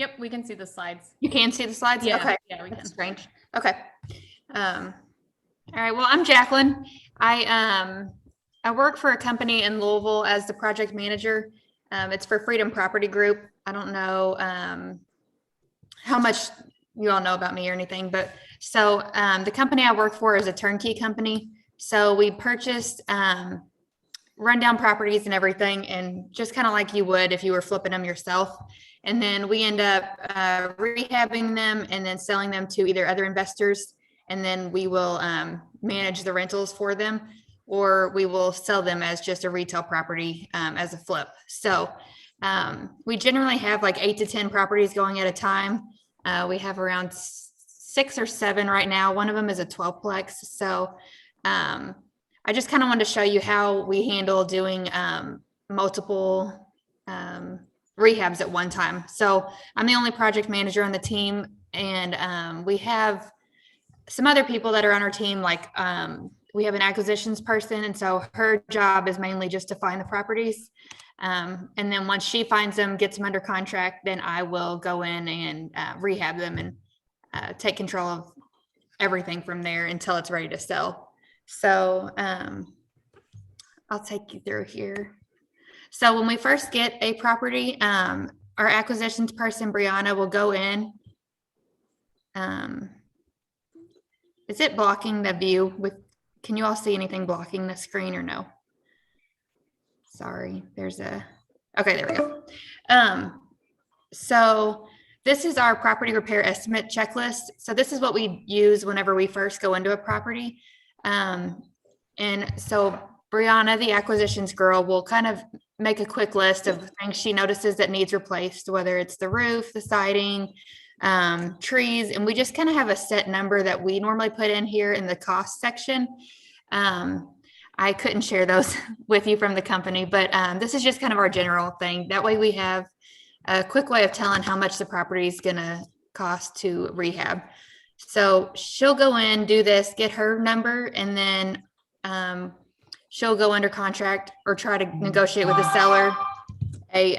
Yep, we can see the slides. You can see the slides? Yeah, Okay. yeah, we That's can. strange. Okay. All right. Well, I'm Jacqueline. I work for a company in Louisville as the project manager. It's for Freedom Property Group. I don't know how much you all know about me or anything, but so the company I work for is a turnkey company. So we purchased rundown properties and everything, and just kind of like you would if you were flipping them yourself. And then we end up rehabbing them and then selling them to either other investors, and then we will manage the rentals for them, or we will sell them as just a retail property as a flip. So we generally have like 8 to 10 properties going at a time. We have around 6 or 7 right now. One of them is a 12plex. So I just kind of wanted to show you how we handle doing multiple rehabs at one time. So I'm the only project manager on the team, and we have some other people that are on our team. Like we have an acquisitions person, and so her job is mainly just to find the properties. And then once she finds them, gets them under contract, then I will go in and rehab them and take control of everything from there until it's ready to sell. So I'll take you through here. So when we first get a property, our acquisitions person, Brianna, will go in. Is it blocking the view? Can you all see anything blocking the screen or no? Sorry, okay, there we go. So this is our property repair estimate checklist. So this is what we use whenever we first go into a property. And so Brianna, the acquisitions girl, will kind of make a quick list of things she notices that needs replaced, whether it's the roof, the siding, trees, and we just kind of have a set number that we normally put in here in the cost section. I couldn't share those with you from the company, but this is just kind of our general thing. That way we have a quick way of telling how much the property is going to cost to rehab. So she'll go in, do this, get her number, and then she'll go under contract or try to negotiate with the seller a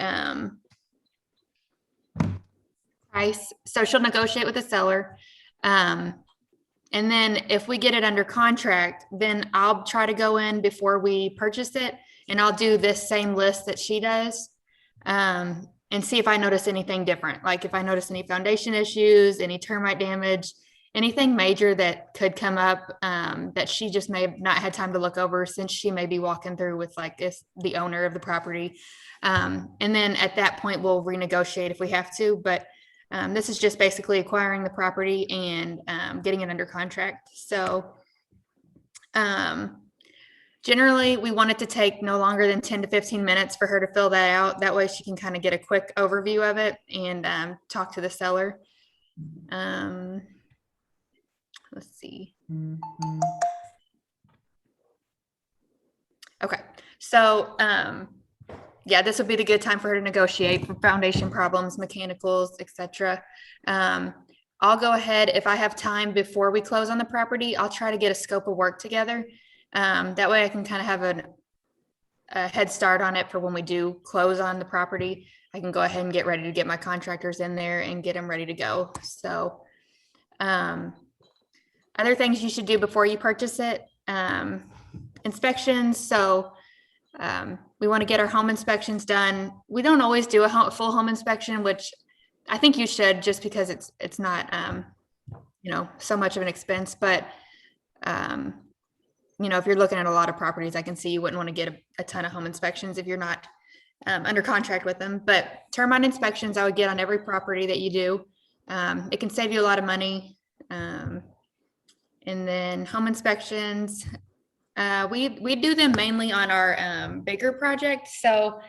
price. So she'll negotiate with the seller. And then if we get it under contract, then I'll try to go in before we purchase it, and I'll do this same list that she does and see if I notice anything different. Like if I notice any foundation issues, any termite damage, anything major that could come up that she just may have not had time to look over, since she may be walking through with like the owner of the property. And then at that point, we'll renegotiate if we have to. But this is just basically acquiring the property and getting it under contract. So generally, we want it to take no longer than 10 to 15 minutes for her to fill that out. That way she can kind of get a quick overview of it and talk to the seller. Let's see. Okay, so yeah, this would be the good time for her to negotiate for foundation problems, mechanicals, etc. I'll go ahead, if I have time before we close on the property, I'll try to get a scope of work together. That way I can kind of have a head start on it for when we do close on the property. I can go ahead and get ready to get my contractors in there and get them ready to go. So other things you should do before you purchase it, inspections. So we want to get our home inspections done. We don't always do a full home inspection, which I think you should, just because it's not, so much of an expense. But, if you're looking at a lot of properties, I can see you wouldn't want to get a ton of home inspections if you're not under contract with them. But termite inspections I would get on every property that you do. It can save you a lot of money. And then home inspections, we do them mainly on our bigger projects. So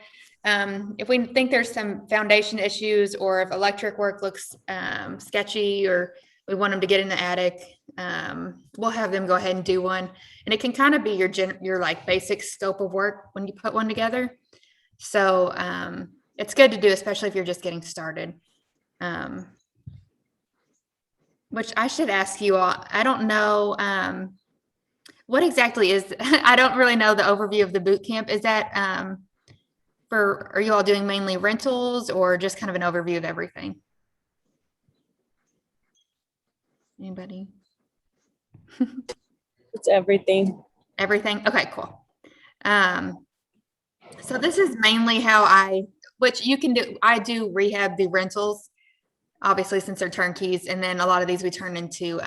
if we think there's some foundation issues, or if electric work looks sketchy, or we want them to get in the attic, we'll have them go ahead and do one. And it can kind of be your like basic scope of work when you put one together. So it's good to do, especially if you're just getting started. Which I should ask you all, I don't know what exactly is, I don't really know the overview of the boot camp. Is that are you all doing mainly rentals, or just kind of an overview of everything? Anybody? It's everything. Everything? Okay, cool. So this is mainly how which you can do, I do rehab the rentals, obviously since they're turnkeys, and then a lot of these we turn into,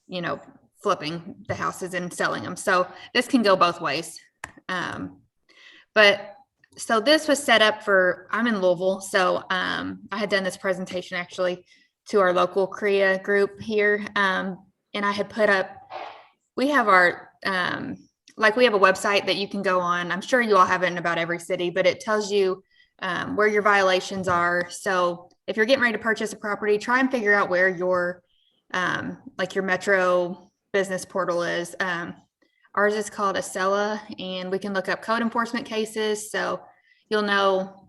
you know, flipping the houses and selling them. So this can go both ways. But so this was set up for, I'm in Louisville, so I had done this presentation actually to our local CREA group here, and I had put up, we have our, like we have a website that you can go on. I'm sure you all have it in about every city, but it tells you where your violations are. So if you're getting ready to purchase a property, try and figure out where your, like your Metro business portal is. Ours is called Acela, and we can look up code enforcement cases. So you'll know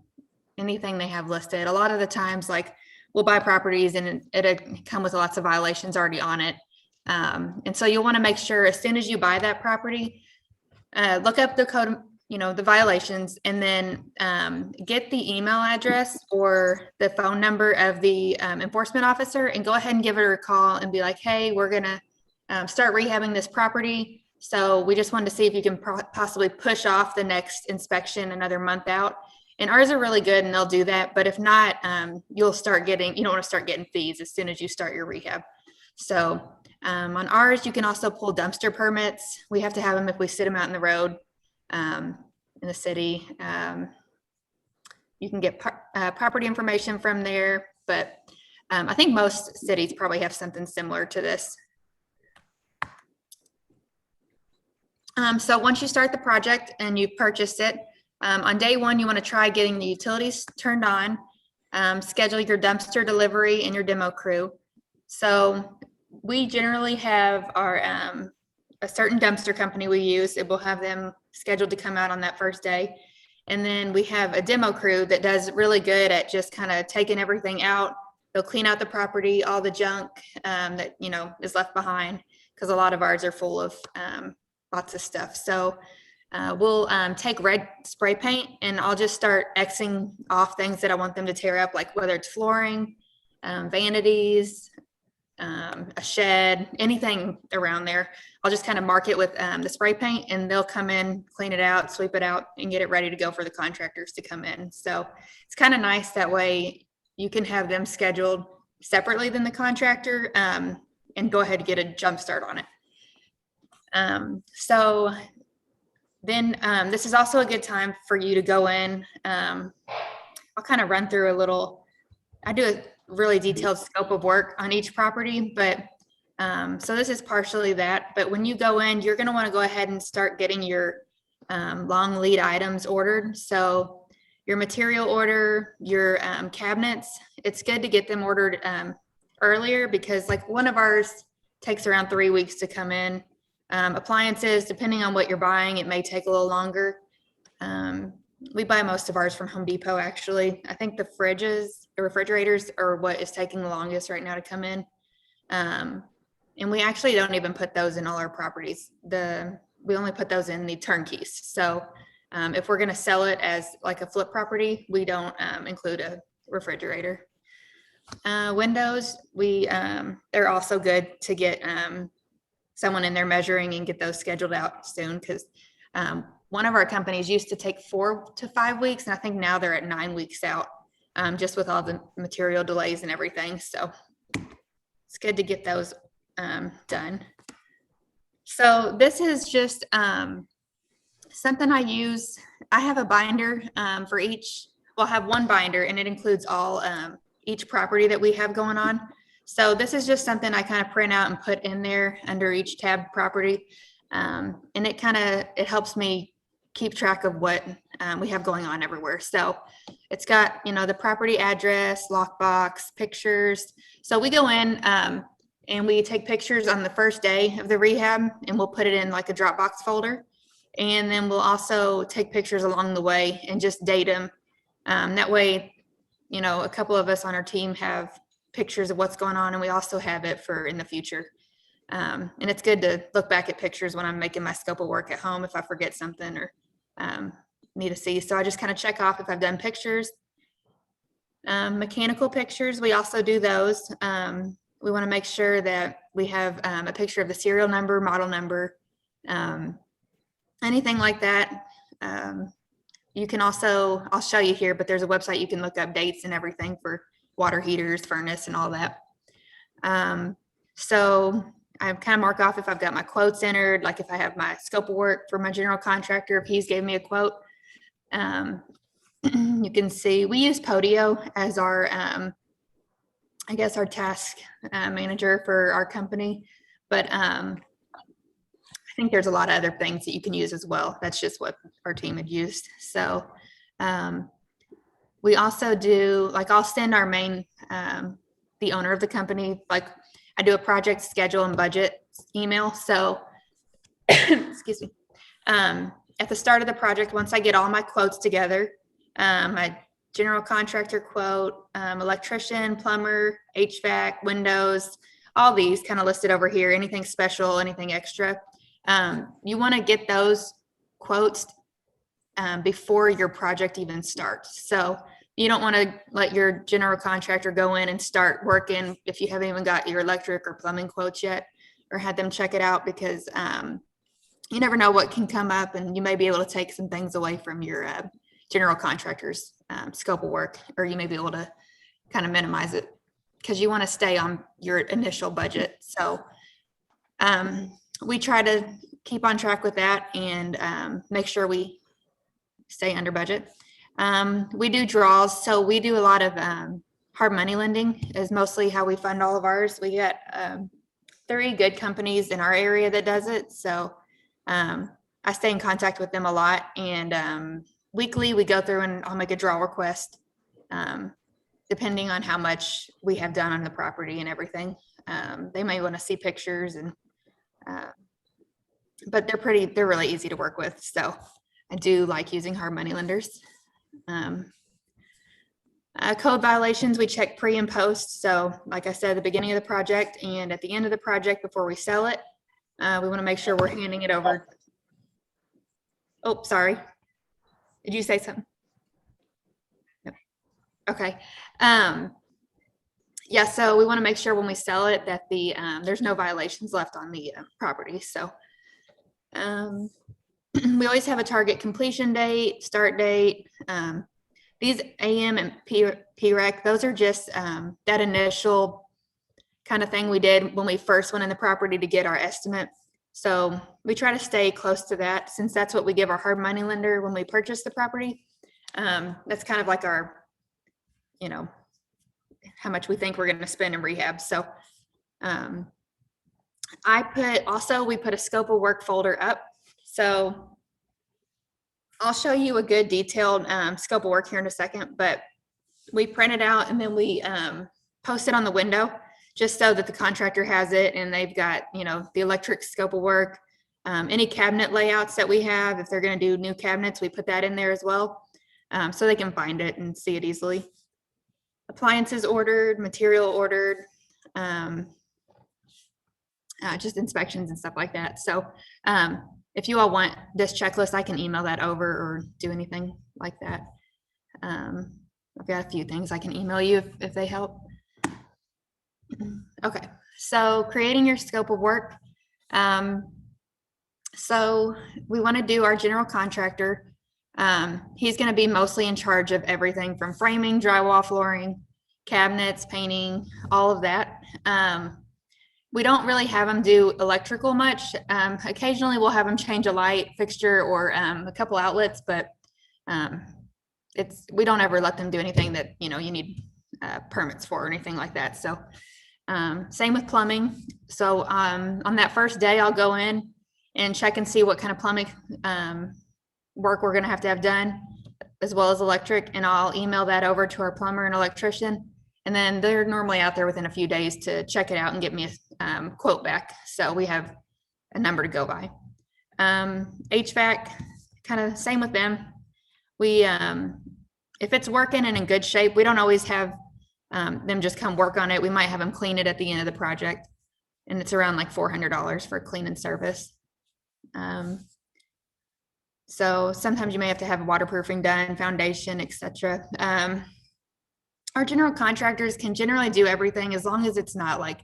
anything they have listed. A lot of the times, like we'll buy properties and it'll come with lots of violations already on it. And so you'll want to make sure as soon as you buy that property, look up the code, you know, the violations, and then get the email address or the phone number of the enforcement officer and go ahead and give her a call and be like, hey, we're going to start rehabbing this property. So we just wanted to see if you can possibly push off the next inspection another month out. And ours are really good and they'll do that. But if not, you'll start getting, you don't want to start getting fees as soon as you start your rehab. So on ours, you can also pull dumpster permits. We have to have them if we sit them out in the road in the city. You can get property information from there, but I think most cities probably have something similar to this. So once you start the project and you've purchased it, on day one, you want to try getting the utilities turned on, schedule your dumpster delivery and your demo crew. So we generally have our a certain dumpster company we use. It will have them scheduled to come out on that first day. And then we have a demo crew that does really good at just kind of taking everything out. They'll clean out the property, all the junk that, you know, is left behind, because a lot of ours are full of lots of stuff. So we'll take red spray paint and I'll just start Xing off things that I want them to tear up, like whether it's flooring, vanities, a shed, anything around there. I'll just kind of mark it with the spray paint and they'll come in, clean it out, sweep it out, and get it ready to go for the contractors to come in. So it's kind of nice that way you can have them scheduled separately than the contractor and go ahead and get a jump start on it. So then this is also a good time for you to go in. I'll kind of run through a little, I do a really detailed scope of work on each property, but so this is partially that, but when you go in, you're going to want to go ahead and start getting your long lead items ordered. So your material order, your cabinets, it's good to get them ordered earlier, because like one of ours takes around 3 weeks to come in. Appliances, depending on what you're buying, it may take a little longer. We buy most of ours from Home Depot, actually. I think the refrigerators are what is taking the longest right now to come in. And we actually don't even put those in all our properties. We only put those in the turnkeys. So if we're going to sell it as like a flip property, we don't include a refrigerator. Windows, they're also good to get someone in there measuring and get those scheduled out soon, because one of our companies used to take 4 to 5 weeks, and I think now they're at 9 weeks out, just with all the material delays and everything. So it's good to get those done. So this is just something I use. I have a binder for each. We'll have one binder, and it includes all each property that we have going on. So this is just something I kind of print out and put in there under each tab property. And it helps me keep track of what we have going on everywhere. So it's got, you know, the property address, lockbox, pictures. So we go in and we take pictures on the first day of the rehab, and we'll put it in like a Dropbox folder. And then we'll also take pictures along the way and just date them. That way, you know, a couple of us on our team have pictures of what's going on, and we also have it for in the future. And it's good to look back at pictures when I'm making my scope of work at home if I forget something or need to see. So I just kind of check off if I've done pictures. Mechanical pictures, we also do those. We want to make sure that we have a picture of the serial number, model number, anything like that. You can also, I'll show you here, but there's a website you can look up dates and everything for water heaters, furnace, and all that. So I kind of mark off if I've got my quotes entered, like if I have my scope of work for my general contractor, if he's gave me a quote. You can see we use Podio as our, I guess, our task manager for our company, but I think there's a lot of other things that you can use as well. That's just what our team had used. So we also do, like, I'll send our main, the owner of the company, like I do a project schedule and budget email. So, excuse me, at the start of the project, once I get all my quotes together, my general contractor quote, electrician, plumber, HVAC, windows, all these kind of listed over here, anything special, anything extra. You want to get those quotes before your project even starts. So you don't want to let your general contractor go in and start working if you haven't even got your electric or plumbing quotes yet, or had them check it out, because you never know what can come up, and you may be able to take some things away from your general contractor's scope of work, or you may be able to kind of minimize it because you want to stay on your initial budget. So we try to keep on track with that and make sure we stay under budget. We do draws. So we do a lot of hard money lending is mostly how we fund all of ours. We got 3 good companies in our area that does it. So I stay in contact with them a lot, and weekly we go through and I'll make a draw request depending on how much we have done on the property and everything. They may want to see pictures, and but they're really easy to work with. So I do like using hard money lenders. Code violations, we check pre and post. So like I said, at the beginning of the project and at the end of the project before we sell it, we want to make sure we're handing it over. Oh, sorry. Did you say something? No. Okay. Yeah, so we want to make sure when we sell it that there's no violations left on the property. So we always have a target completion date, start date. These AM and PREC, those are just that initial kind of thing we did when we first went in the property to get our estimate. So we try to stay close to that, since that's what we give our hard money lender when we purchase the property. That's kind of like our, you know, how much we think we're going to spend in rehab. So we put a scope of work folder up. So I'll show you a good detailed scope of work here in a second, but we print it out and then we post it on the window just so that the contractor has it, and they've got, you know, the electric scope of work, any cabinet layouts that we have. If they're going to do new cabinets, we put that in there as well, so they can find it and see it easily. Appliances ordered, material ordered, just inspections and stuff like that. So if you all want this checklist, I can email that over or do anything like that. I've got a few things I can email you if they help. Okay, so creating your scope of work. So we want to do our general contractor. He's going to be mostly in charge of everything from framing, drywall, flooring, cabinets, painting, all of that. We don't really have him do electrical much. Occasionally we'll have him change a light fixture or a couple outlets, but we don't ever let them do anything that, you know, you need permits for or anything like that. So same with plumbing. So on that first day, I'll go in and check and see what kind of plumbing work we're going to have done, as well as electric, and I'll email that over to our plumber and electrician. And then they're normally out there within a few days to check it out and get me a quote back. So we have a number to go by. HVAC, kind of same with them. We, if it's working and in good shape, we don't always have them just come work on it. We might have them clean it at the end of the project, and it's around like $400 for clean and service. So sometimes you may have to have waterproofing done, foundation, etc. our general contractors can generally do everything as long as it's not like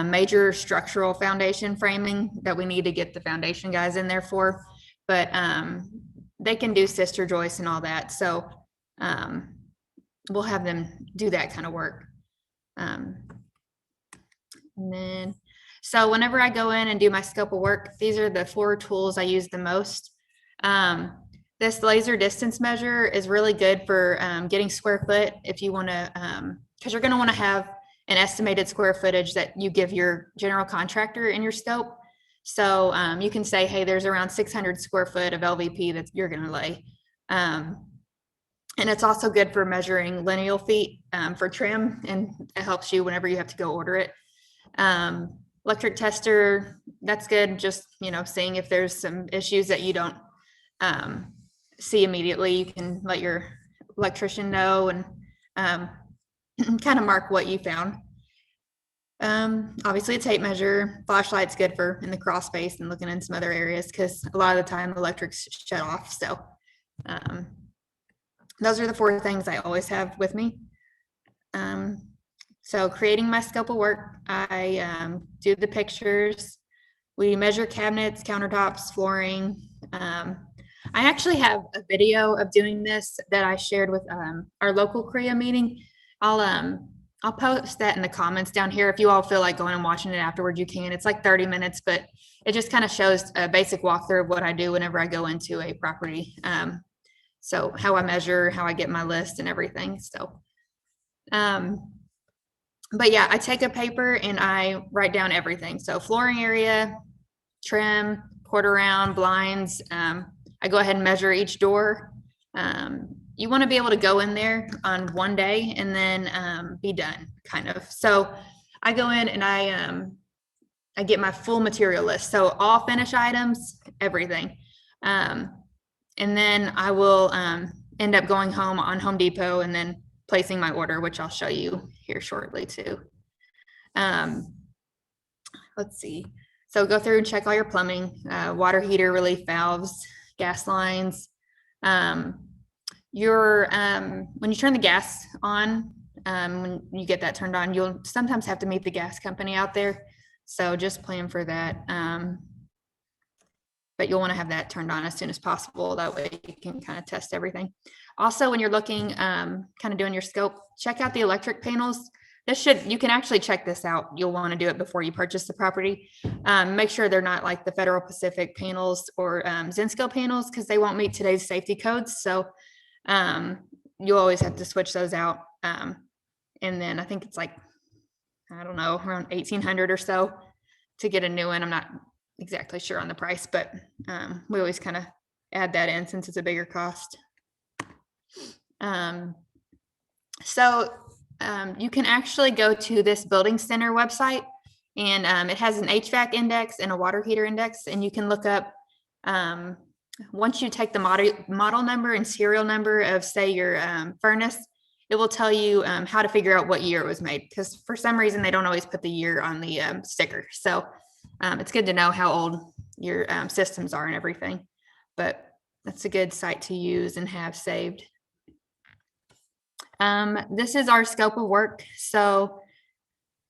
major structural foundation framing that we need to get the foundation guys in there for. But they can do sister joists and all that. So we'll have them do that kind of work. And then, so whenever I go in and do my scope of work, these are the 4 tools I use the most. This laser distance measure is really good for getting square foot if you want to, because you're going to want to have an estimated square footage that you give your general contractor in your scope. So you can say, hey, there's around 600 square foot of LVP that you're going to lay. And it's also good for measuring lineal feet for trim, and it helps you whenever you have to go order it. Electric tester, that's good. Just, seeing if there's some issues that you don't see immediately, you can let your electrician know and kind of mark what you found. Obviously a tape measure. Flashlight's good for in the crawl space and looking in some other areas, because a lot of the time the electric's shut off. So those are the 4 things I always have with me. So creating my scope of work, I do the pictures. We measure cabinets, countertops, flooring. I actually have a video of doing this that I shared with our local CREA meeting. I'll post that in the comments down here. If you all feel like going and watching it afterward, you can. It's like 30 minutes, but it just kind of shows a basic walkthrough of what I do whenever I go into a property. So how I measure, how I get my list and everything. So, but yeah, I take a paper and I write down everything. So flooring area, trim, quarter round, blinds. I go ahead and measure each door. You want to be able to go in there on one day and then be done, kind of. So I go in and I get my full material list. So all finish items, everything. And then I will end up going home on Home Depot and then placing my order, which I'll show you here shortly too. Let's see. So go through and check all your plumbing, water heater relief valves, gas lines. When you turn the gas on, when you get that turned on, you'll sometimes have to meet the gas company out there. So just plan for that. But you'll want to have that turned on as soon as possible. That way you can kind of test everything. Also, when you're looking, kind of doing your scope, check out the electric panels. You can actually check this out. You'll want to do it before you purchase the property. Make sure they're not like the Federal Pacific panels or Zinsco panels, because they won't meet today's safety codes. So you always have to switch those out. And then I think it's like, I don't know, around 1,800 or so to get a new one. I'm not exactly sure on the price, but we always kind of add that in since it's a bigger cost. You can actually go to this building center website, and it has an HVAC index and a water heater index, and you can look up, once you take the model number and serial number of, say, your furnace, it will tell you how to figure out what year it was made, because for some reason they don't always put the year on the sticker. So it's good to know how old your systems are and everything, but that's a good site to use and have saved. This is our scope of work. So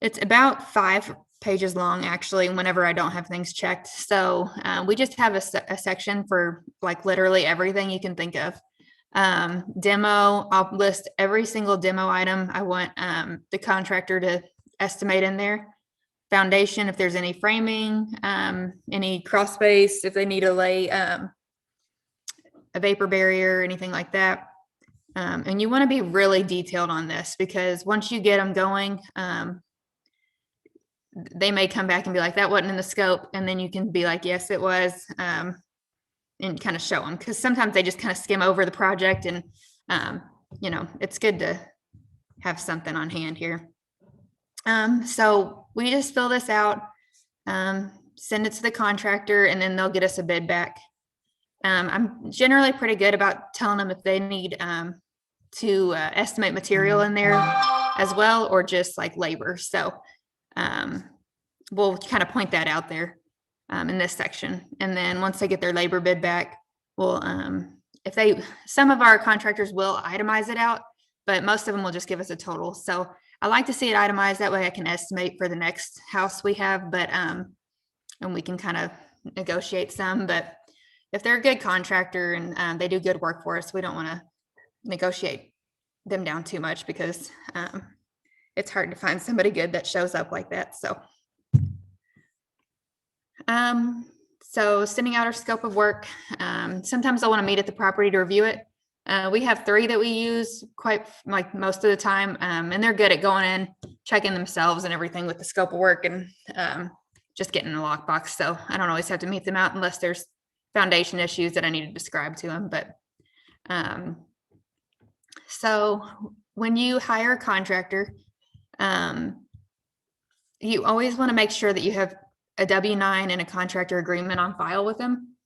it's about 5 pages long, actually, whenever I don't have things checked. So we just have a section for like literally everything you can think of. Demo, I'll list every single demo item I want the contractor to estimate in there. Foundation, if there's any framing, any cross space, if they need to lay a vapor barrier, anything like that. And you want to be really detailed on this, because once you get them going, they may come back and be like, that wasn't in the scope. And then you can be like, yes, it was, and kind of show them, because sometimes they just kind of skim over the project, and, it's good to have something on hand here. So we just fill this out, send it to the contractor, and then they'll get us a bid back. I'm generally pretty good about telling them if they need to estimate material in there as well, or just like labor. So we'll kind of point that out there in this section. And then once they get their labor bid back, we'll, some of our contractors will itemize it out. but most of them will just give us a total. So I like to see it itemized. That way I can estimate for the next house we have, but, and we can kind of negotiate some, but if they're a good contractor and they do good work for us, we don't want to negotiate them down too much because it's hard to find somebody good that shows up like that. So sending out our scope of work. Sometimes I want to meet at the property to review it. We have 3 that we use quite like most of the time, and they're good at going in, checking themselves and everything with the scope of work and just getting in the lockbox. So I don't always have to meet them out unless there's foundation issues that I need to describe to them. But so when you hire a contractor, you always want to make sure that you have a W-9 and a contractor agreement on file with them.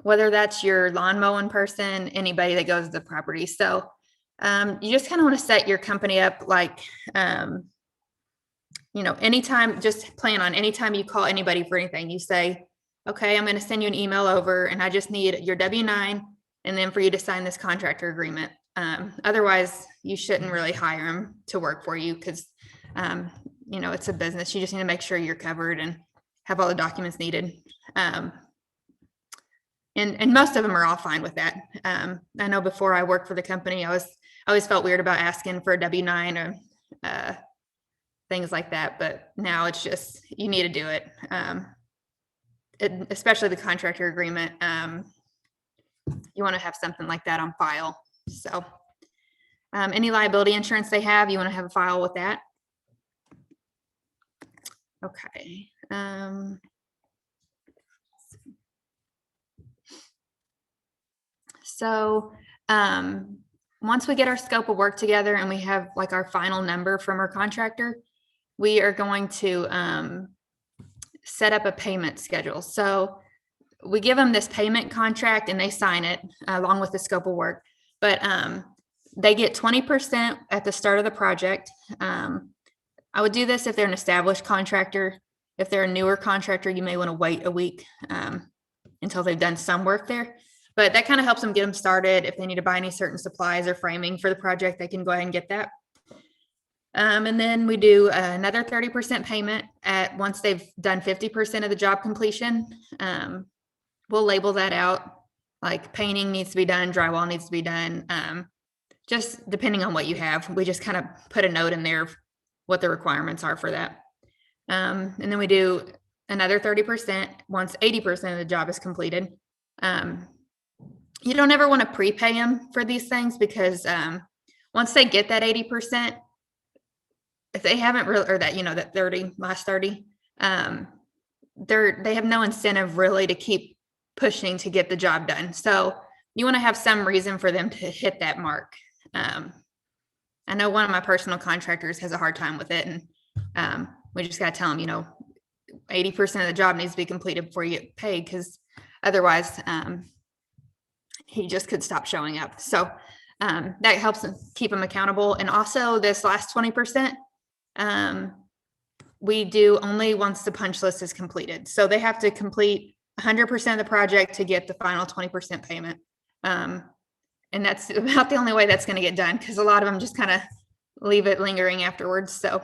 Whether that's your lawn mowing person, anybody that goes to the property. So you just kind of want to set your company up like, anytime, just plan on anytime you call anybody for anything, you say, okay, I'm going to send you an email over and I just need your W-9 and then for you to sign this contractor agreement. Otherwise, you shouldn't really hire them to work for you because, it's a business. You just need to make sure you're covered and have all the documents needed. And most of them are all fine with that. I know before I worked for the company, I always felt weird about asking for a W-9 or things like that. But now it's just, you need to do it. Especially the contractor agreement. You want to have something like that on file. So any liability insurance they have, you want to have a file with that. Okay. So once we get our scope of work together and we have like our final number from our contractor, we are going to set up a payment schedule. So we give them this payment contract and they sign it along with the scope of work, but they get 20% at the start of the project. I would do this if they're an established contractor. If they're a newer contractor, you may want to wait a week until they've done some work there. But that kind of helps them get them started. If they need to buy any certain supplies or framing for the project, they can go ahead and get that. And then we do another 30% payment once they've done 50% of the job completion. We'll label that out, like painting needs to be done, drywall needs to be done. Just depending on what you have, we just kind of put a note in there of what the requirements are for that. And then we do another 30% once 80% of the job is completed. You don't ever want to prepay them for these things because once they get that 80%, if they haven't really, or that, that 30, last 30, they have no incentive really to keep pushing to get the job done. So you want to have some reason for them to hit that mark. I know one of my personal contractors has a hard time with it, and we just got to tell him, 80% of the job needs to be completed before you get paid, because otherwise he just could stop showing up. So that helps keep them accountable. And also this last 20%, we do only once the punch list is completed. So they have to complete 100% of the project to get the final 20% payment. And that's about the only way that's going to get done, because a lot of them just kind of leave it lingering afterwards. So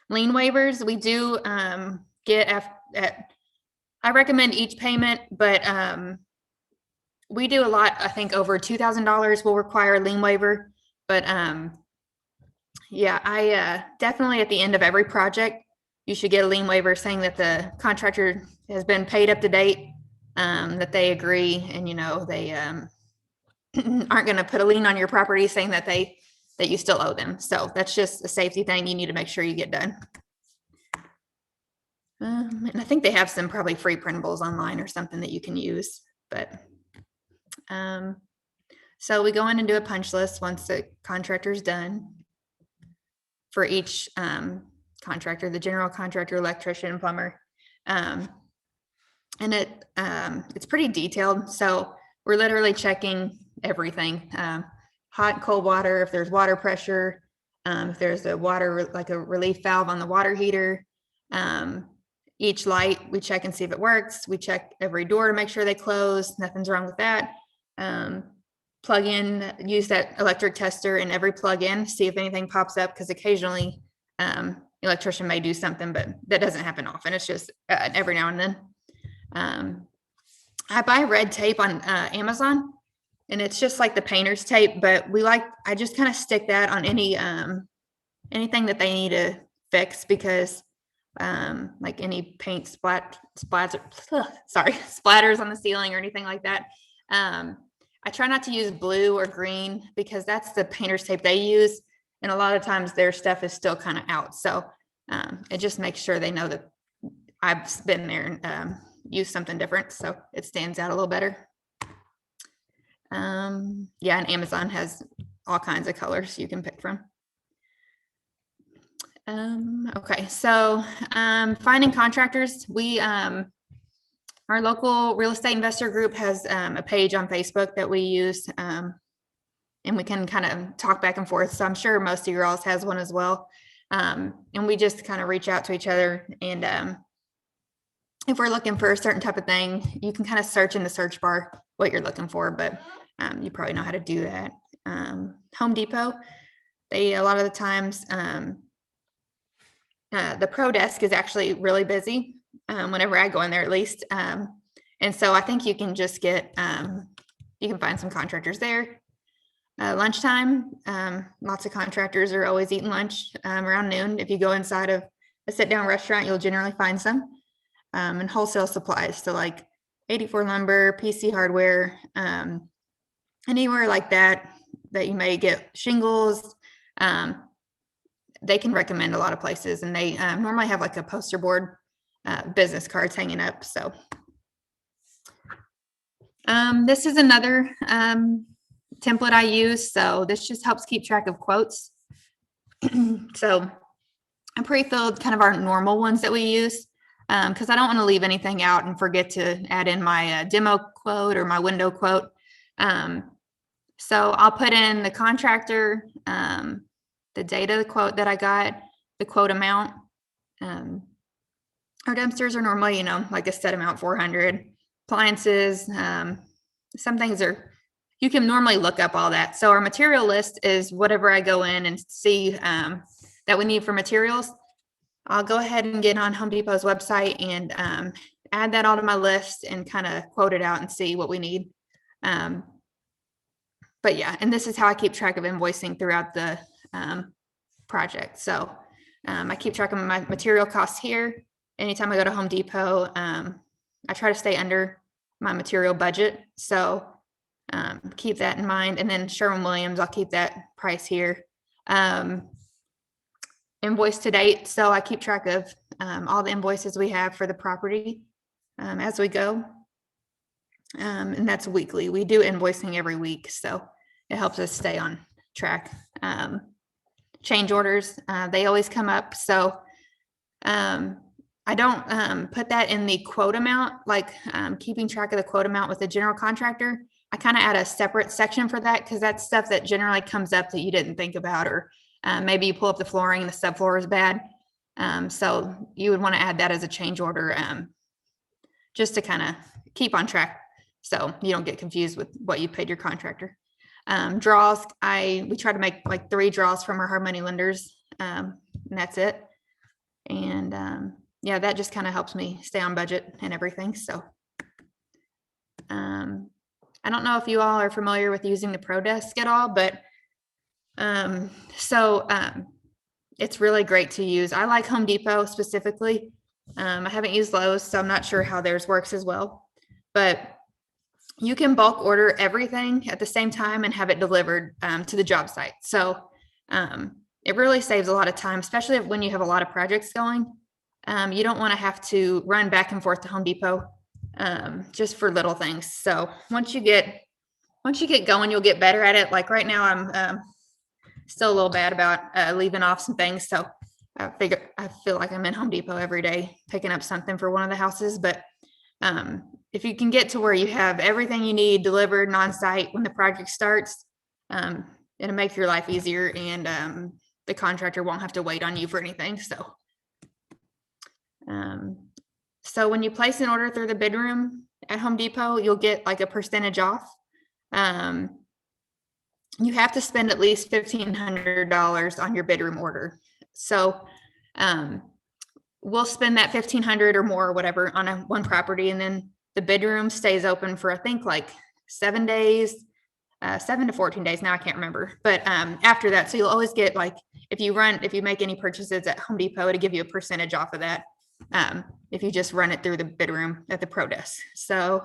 lien waivers, we do get I recommend each payment, but we do a lot. I think over $2,000 will require a lien waiver. But yeah, I definitely at the end of every project, you should get a lien waiver saying that the contractor has been paid up to date, that they agree, and they aren't going to put a lien on your property saying that you still owe them. So that's just a safety thing you need to make sure you get done. And I think they have some probably free printables online or something that you can use. But so we go in and do a punch list once the contractor's done for each contractor, the general contractor, electrician, plumber. And it's pretty detailed. So we're literally checking everything, hot and cold water, if there's water pressure, if there's a water, like a relief valve on the water heater. Each light, we check and see if it works. We check every door to make sure they close. Nothing's wrong with that. plug in, use that electric tester in every plug-in, see if anything pops up, because occasionally electrician may do something, but that doesn't happen often. It's just every now and then. I buy red tape on Amazon, and it's just like the painter's tape, but I just kind of stick that on anything that they need to fix, because like any paint splatters on the ceiling or anything like that. I try not to use blue or green, because that's the painter's tape they use. And a lot of times their stuff is still kind of out. So it just makes sure they know that I've been there and used something different, so it stands out a little better. Yeah, and Amazon has all kinds of colors you can pick from. Okay, so finding contractors. Our local real estate investor group has a page on Facebook that we use, and we can kind of talk back and forth. So I'm sure most of your all's has one as well. And we just kind of reach out to each other, and if we're looking for a certain type of thing, you can kind of search in the search bar what you're looking for, but you probably know how to do that. Home Depot, a lot of the times, the pro desk is actually really busy whenever I go in there, at least. And so I think you can just you can find some contractors there. Lunchtime, lots of contractors are always eating lunch around noon. If you go inside of a sit-down restaurant, you'll generally find some. And wholesale supplies, so like 84 lumber, PC hardware, anywhere like that you may get shingles. They can recommend a lot of places, and they normally have like a poster board, business cards hanging up. So this is another template I use. So this just helps keep track of quotes. So I pre-filled kind of our normal ones that we use, because I don't want to leave anything out and forget to add in my demo quote or my window quote. So I'll put in the contractor, the date of the quote that I got, the quote amount. Our dumpsters are normally, like a set amount, 400. Appliances, some things you can normally look up all that. So our material list is whatever I go in and see that we need for materials. I'll go ahead and get on Home Depot's website and add that all to my list and kind of quote it out and see what we need. But yeah, and this is how I keep track of invoicing throughout the project. So I keep track of my material costs here. Anytime I go to Home Depot, I try to stay under my material budget. So keep that in mind. And then Sherwin-Williams, I'll keep that price here. Invoice to date. So I keep track of all the invoices we have for the property as we go. And that's weekly. We do invoicing every week, so it helps us stay on track. Change orders, they always come up. So I don't put that in the quote amount, like keeping track of the quote amount with the general contractor. I kind of add a separate section for that, because that's stuff that generally comes up that you didn't think about, or maybe you pull up the flooring and the subfloor is bad. So you would want to add that as a change order, just to kind of keep on track, so you don't get confused with what you paid your contractor. Draws, we try to make like 3 draws from our hard money lenders, and that's it. And yeah, that just kind of helps me stay on budget and everything. So I don't know if you all are familiar with using the Pro Desk at all, but it's really great to use. I like Home Depot specifically. I haven't used Lowe's, so I'm not sure how theirs works as well, but you can bulk order everything at the same time and have it delivered to the job site. So it really saves a lot of time, especially when you have a lot of projects going. You don't want to have to run back and forth to Home Depot just for little things. So once you get going, you'll get better at it. Like right now, I'm still a little bad about leaving off some things. So I feel like I'm in Home Depot every day picking up something for one of the houses. But if you can get to where you have everything you need delivered on-site when the project starts, it'll make your life easier, and the contractor won't have to wait on you for anything. So when you place an order through the bid room at Home Depot, you'll get like a percentage off. you have to spend at least $1,500 on your bedroom order. So we'll spend that $1,500 or more or whatever on one property, and then the bedroom stays open for I think like 7 days, 7 to 14 days. Now I can't remember, but after that, so you'll always get like if you make any purchases at Home Depot, to give you a percentage off of that. If you just run it through the bedroom at the pro desk. So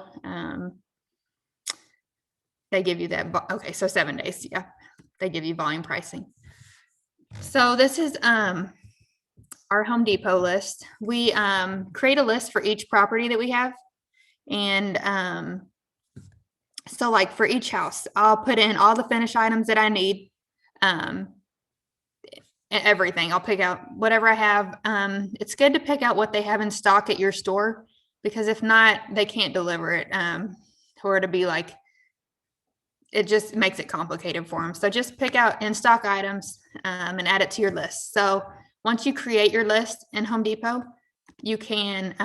they give you that. Okay, so 7 days. Yeah, they give you volume pricing. So this is our Home Depot list. We create a list for each property that we have. And so like for each house, I'll put in all the finish items that I need. Everything. I'll pick out whatever I have. It's good to pick out what they have in stock at your store, because if not, they can't deliver it. Or to be like, it just makes it complicated for them. So just pick out in stock items and add it to your list. So once you create your list in Home Depot, you can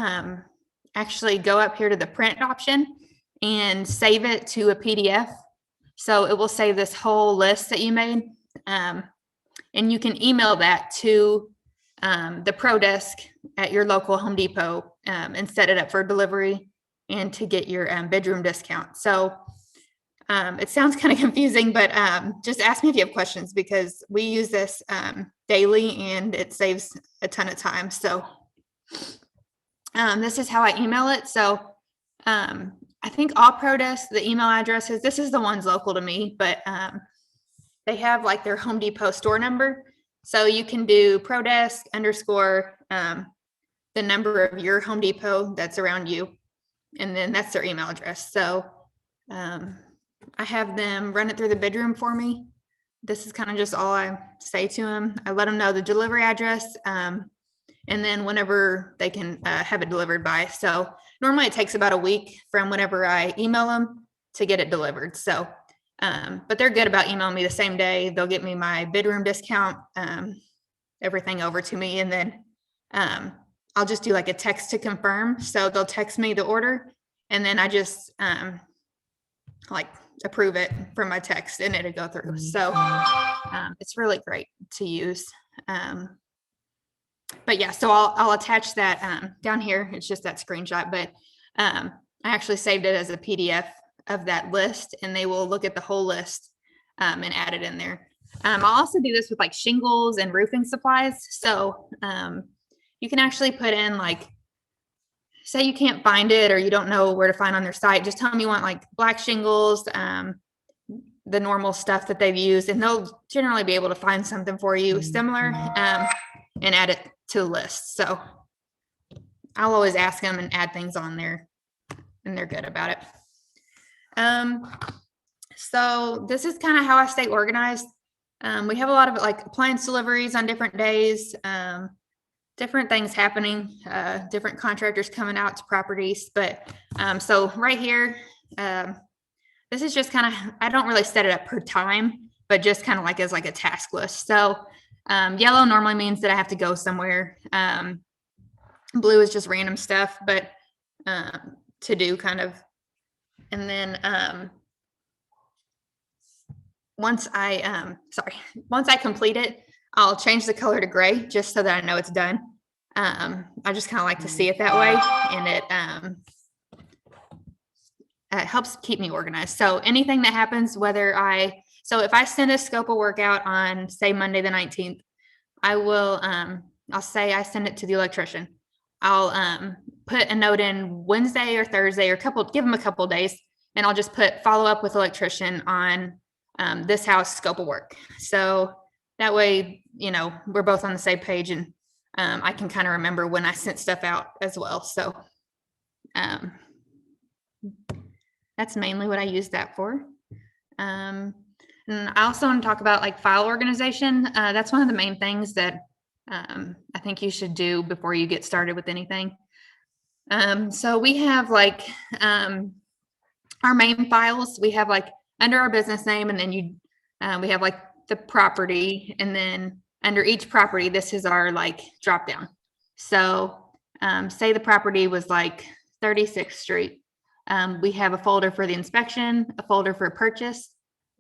actually go up here to the print option and save it to a PDF. So it will save this whole list that you made. And you can email that to the pro desk at your local Home Depot and set it up for delivery and to get your bedroom discount. So it sounds kind of confusing, but just ask me if you have questions, because we use this daily and it saves a ton of time. So this is how I email it. So I think all pro desks, the email addresses, this is the ones local to me, but they have like their Home Depot store number. So you can do pro desk _ the number of your Home Depot that's around you. And then that's their email address. So I have them run it through the bedroom for me. This is kind of just all I say to them. I let them know the delivery address and then whenever they can have it delivered by. So normally it takes about a week from whenever I email them to get it delivered. So, but they're good about emailing me the same day. They'll get me my bedroom discount, everything over to me. And then I'll just do like a text to confirm. So they'll text me the order and then I just like approve it from my text and it'll go through. So it's really great to use. But yeah, so I'll attach that down here. It's just that screenshot, but I actually saved it as a PDF of that list, and they will look at the whole list and add it in there. I'll also do this with like shingles and roofing supplies. So you can actually put in like, say you can't find it or you don't know where to find on their site, just tell them you want like black shingles, the normal stuff that they've used, and they'll generally be able to find something for you similar and add it to the list. So I'll always ask them and add things on there, and they're good about it. So this is kind of how I stay organized. We have a lot of like appliance deliveries on different days, different things happening, different contractors coming out to properties. But so right here, this is just kind of, I don't really set it up per time, but just kind of like as like a task list. So yellow normally means that I have to go somewhere. Blue is just random stuff, but to do kind of. And then once I complete it, I'll change the color to gray just so that I know it's done. I just kind of like to see it that way, and it helps keep me organized. So anything that happens, so if I send a scope of work out on, say, Monday the 19th, I will, I'll say I send it to the electrician. I'll put a note in Wednesday or Thursday or give them a couple days, and I'll just put follow up with electrician on this house scope of work. So that way, we're both on the same page, and I can kind of remember when I sent stuff out as well. So that's mainly what I use that for. And I also want to talk about like file organization. That's one of the main things that I think you should do before you get started with anything. So we have like our main files. We have like under our business name, and then we have like the property, and then under each property, this is our like drop down. So say the property was like 36th Street. We have a folder for the inspection, a folder for purchase.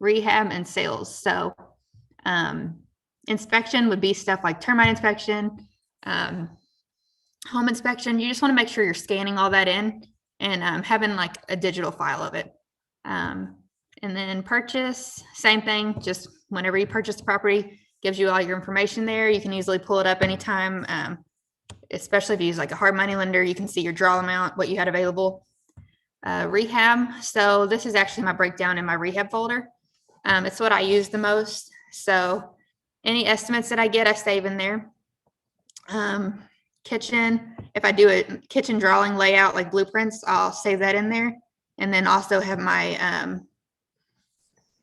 rehab, and sales. So inspection would be stuff like termite inspection, home inspection. You just want to make sure you're scanning all that in and having like a digital file of it. And then purchase, same thing, just whenever you purchase the property, gives you all your information there. You can easily pull it up anytime, especially if you use like a hard money lender, you can see your draw amount, what you had available. Rehab, so this is actually my breakdown in my rehab folder. It's what I use the most. So any estimates that I get, I save in there. Kitchen, if I do a kitchen drawing layout like blueprints, I'll save that in there. And then also have my,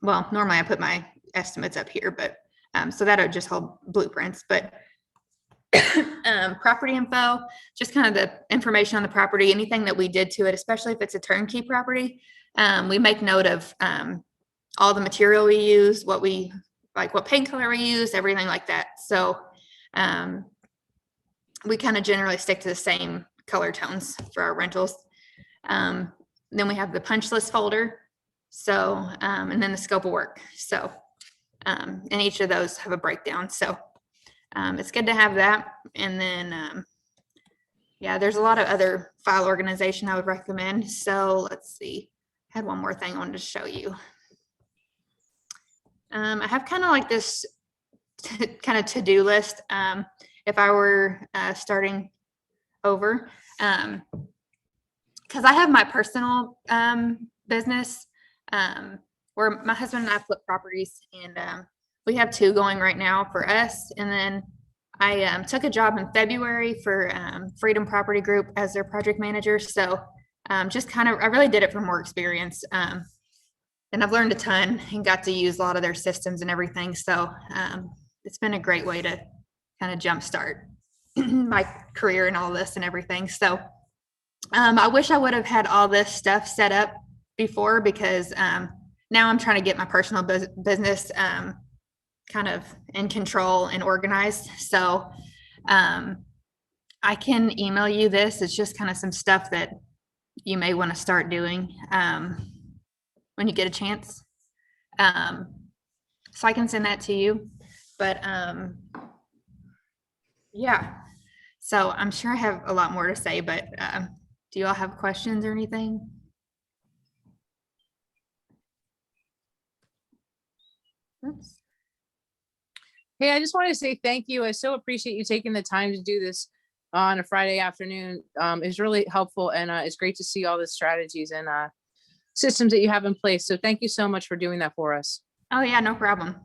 well, normally I put my estimates up here, but so that'll just hold blueprints. But property info, just kind of the information on the property, anything that we did to it, especially if it's a turnkey property. We make note of all the material we use, what paint color we use, everything like that. So we kind of generally stick to the same color tones for our rentals. Then we have the punch list folder. So, and then the scope of work. So, and each of those have a breakdown. So it's good to have that. And then, yeah, there's a lot of other file organization I would recommend. So let's see, I had one more thing I wanted to show you. I have kind of like this kind of to-do list. If I were starting over, because I have my personal business where my husband and I flip properties, and we have 2 going right now for us. And then I took a job in February for Freedom Property Group as their project manager. So just kind of, I really did it for more experience. And I've learned a ton and got to use a lot of their systems and everything. So it's been a great way to kind of jumpstart my career and all this and everything. So I wish I would have had all this stuff set up before, because now I'm trying to get my personal business kind of in control and organized. So I can email you this. It's just kind of some stuff that you may want to start doing when you get a chance. So I can send that to you. But yeah, so I'm sure I have a lot more to say, but do you all have questions or anything? Oops. Hey, I just want to say thank you. I so appreciate you taking the time to do this on a Friday afternoon. It's really helpful, and it's great to see all the strategies and systems that you have in place. So thank you so much for doing that for us. Oh yeah, no problem.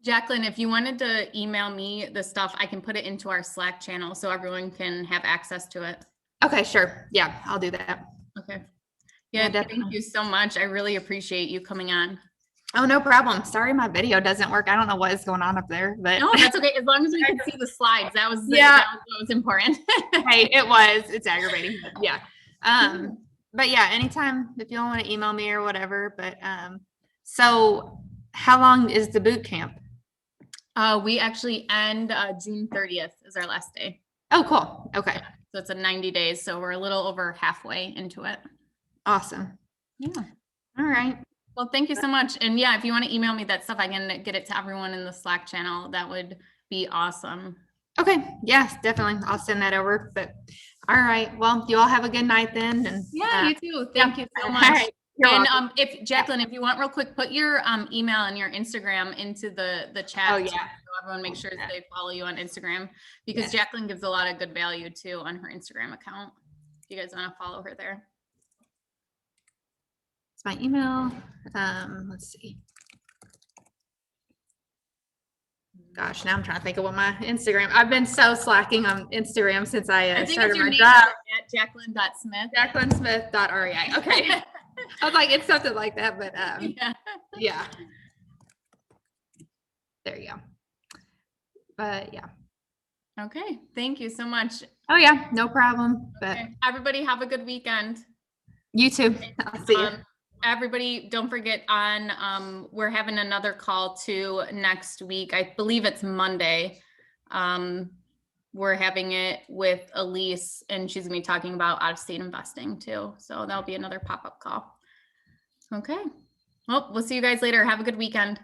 Jacqueline, if you wanted to email me the stuff, I can put it into our Slack channel so everyone can have access to it. Okay, sure. Yeah, I'll do that. Okay. Yeah, Yeah, definitely. thank you so much. I really appreciate you coming on. Oh, no problem. Sorry, my video doesn't work. I don't know what is going on up there, but No, that's okay. As long as we can see the slides, that was Yeah. that was what was important. hey, it's aggravating, but yeah. But yeah, anytime if you want to email me or whatever. But so how long is the boot camp? We actually end June 30th is our last day. Oh, cool. Okay. So it's a 90 days. So we're a little over halfway into it. Awesome. Yeah. All right. Well, thank you so much. And yeah, if you want to email me that stuff, I can get it to everyone in the Slack channel. That would be awesome. Okay. Yes, definitely. I'll send that over. But all right. Well, you all have a good night then. And Yeah, you too. Thank you so all much. right. You're And welcome. if Jacqueline, if you want real quick, put your email and your Instagram into the chat. Oh, too, yeah. So everyone make sure that they follow you on Instagram, because Yeah. Jacqueline gives a lot of good value too on her Instagram account. If you guys want to follow her there. It's my email. Let's see. Gosh, now I'm trying to think of what my Instagram. I've been so slacking on Instagram since I I think started it's your my name job. at Jacqueline.Smith. JacquelineSmith.rei. Okay. I was like, it's something like that, but Yeah. yeah. There you go. But yeah. Okay. Thank you so much. Oh yeah, no problem. But Okay. Everybody have a good weekend. you too. I'll see you. Everybody, don't forget we're having another call too next week. I believe it's Monday. We're having it with Elise, and she's gonna be talking about out-of-state investing too. So that'll be another pop-up call. Okay. Well, we'll see you guys later. Have a good weekend.